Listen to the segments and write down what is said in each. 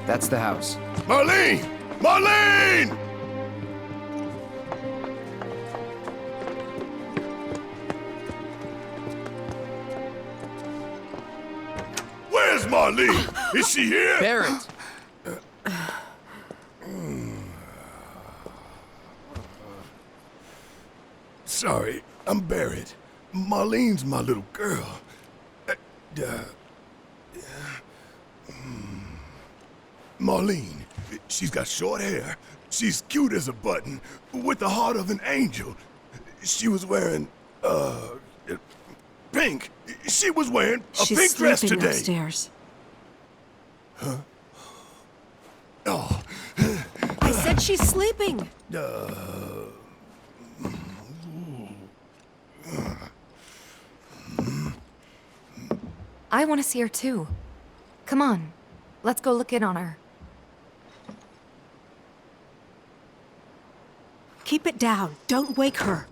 That's the house. Marlene! Marlene! Where's Marlene? Is she here? Barrett! Sorry, I'm Barrett. Marlene's my little girl. Marlene, she's got short hair. She's cute as a button, with the heart of an angel. She was wearing, pink. She was wearing a pink dress She's sleeping today. upstairs. Huh? Oh. I said she's sleeping. I want to see her too. Come on, let's go look in on her. Keep it down. Don't wake her.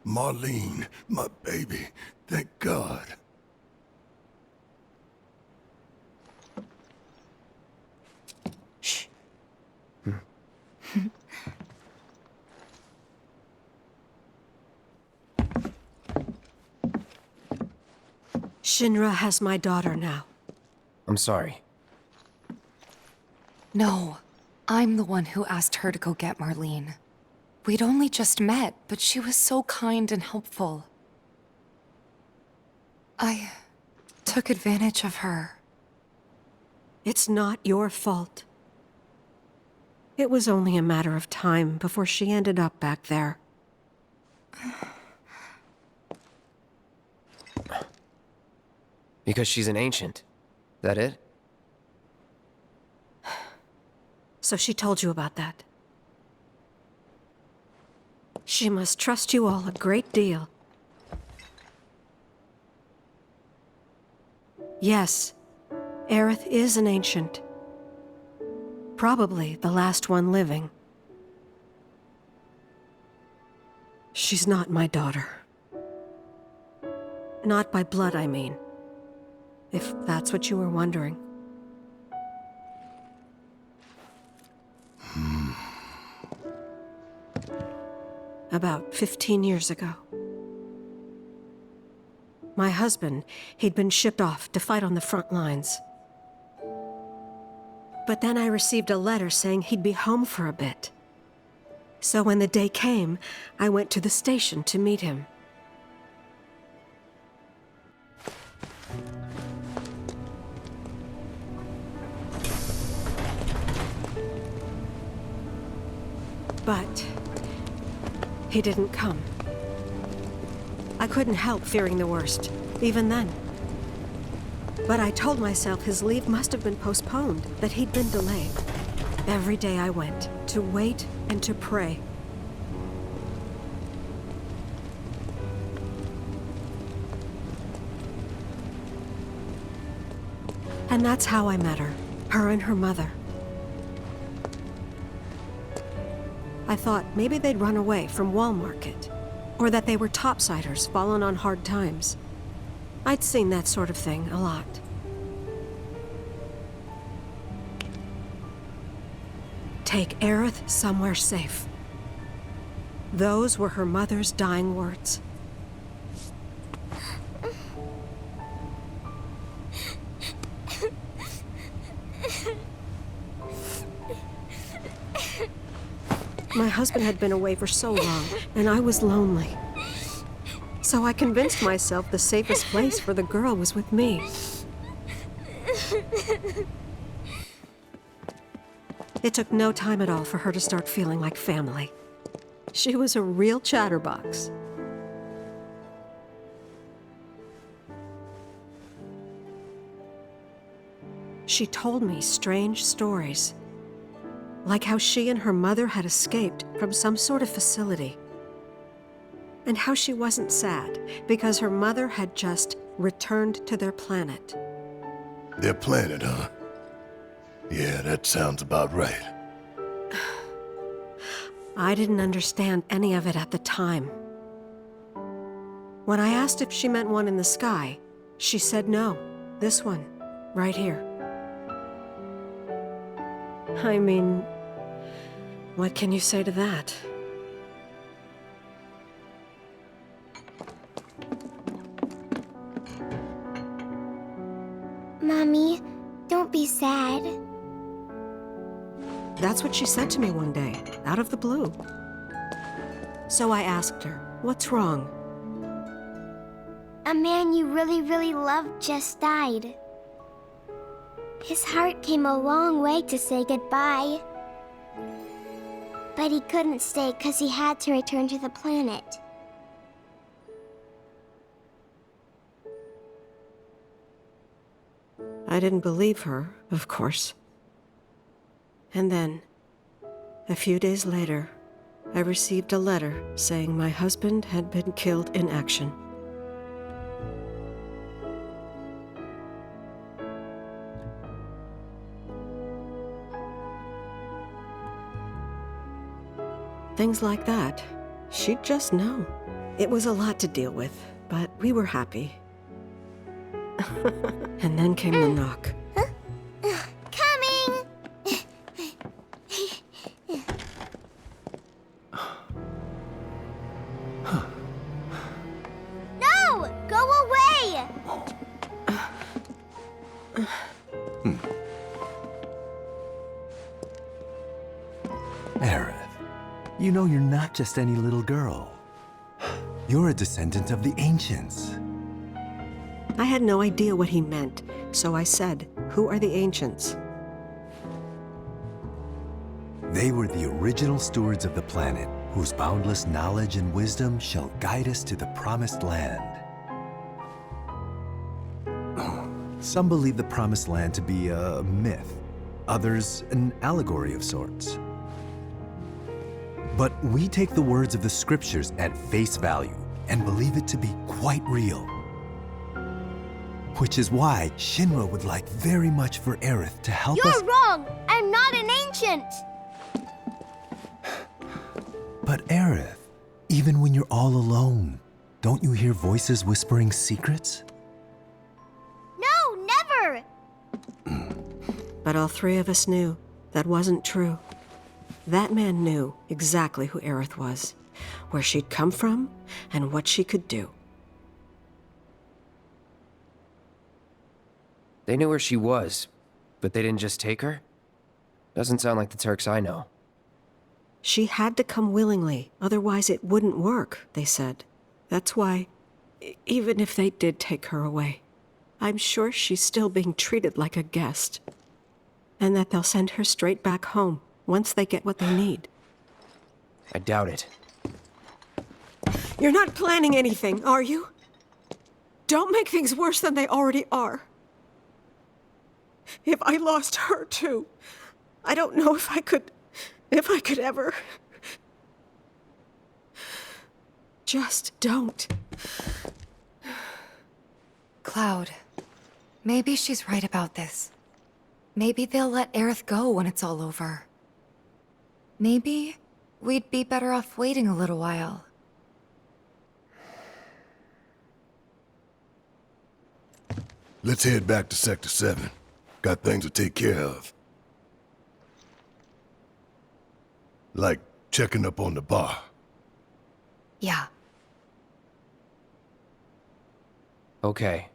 Marlene, my baby. Thank God. Shh. Shinra has my daughter now. I'm sorry. No, I'm the one who asked her to go get Marlene. We'd only just met, but she was so kind and helpful. I took advantage of her. It's not your fault. It was only a matter of time before she ended up back there. Because she's an ancient. That it? So she told you about that. She must trust you all a great deal. Yes, Aerith is an ancient. Probably the last one living. She's not my daughter. Not by blood, I mean. If that's what you were wondering. About 15 years ago. My husband, he'd been shipped off to fight on the front lines. But then I received a letter saying he'd be home for a bit. So when the day came, I went to the station to meet him. But he didn't come. I couldn't help fearing the worst, even then. But I told myself his leave must have been postponed, that he'd been delayed. Every day I went, to wait and to pray. And that's how I met her and her mother. I thought maybe they'd run away from Wall Market, or that they were topsiders fallen on hard times. I'd seen that sort of thing a lot. Take Aerith somewhere safe. Those were her mother's dying words. My husband had been away for so long, and I was lonely. So I convinced myself the safest place for the girl was with me. It took no time at all for her to start feeling like family. She was a real chatterbox. She told me strange stories. Like how she and her mother had escaped from some sort of facility. And how she wasn't sad because her mother had just returned to their planet. Their planet, huh? Yeah, that sounds about right. I didn't understand any of it at the time. When I asked if she meant one in the sky, she said no. This one, right here. I mean, what can you say to that? Mommy, don't be sad. That's what she said to me one day, out of the blue. So I asked her, what's wrong? A man you really, really loved just died. His heart came a long way to say goodbye. But he couldn't stay because he had to return to the planet. I didn't believe her, of course. And then, a few days later, I received a letter saying my husband had been killed in action. Things like that, she'd just know. It was a lot to deal with, but we were happy. And then came the knock. Coming! No! Go away! Aerith, you know you're not just any little girl. You're a descendant of the ancients. I had no idea what he meant, so I said, "Who are the ancients?" They were the original stewards of the planet, whose boundless knowledge and wisdom shall guide us to the promised land. Some believe the promised land to be a myth, others an allegory of sorts. But we take the words of the scriptures at face value and believe it to be quite real. Which is why Shinra would like very much for Aerith to help us. You're wrong! I'm not an ancient! But Aerith, even when you're all alone, don't you hear voices whispering secrets? No, never! But all three of us knew that wasn't true. That man knew exactly who Aerith was, where she'd come from, and what she could do. They knew where she was, but they didn't just take her? Doesn't sound like the Turks I know. She had to come willingly, otherwise it wouldn't work, they said. That's why, even if they did take her away, I'm sure she's still being treated like a guest. And that they'll send her straight back home once they get what they need. I doubt it. You're not planning anything, are you? Don't make things worse than they already are. If I lost her too, I don't know if I could ever. Just don't. Cloud, maybe she's right about this. Maybe they'll let Aerith go when it's all over. Maybe we'd be better off waiting a little while. Let's head back to Sector 7. Got things to take care of. Like checking up on the bar. Yeah. Okay.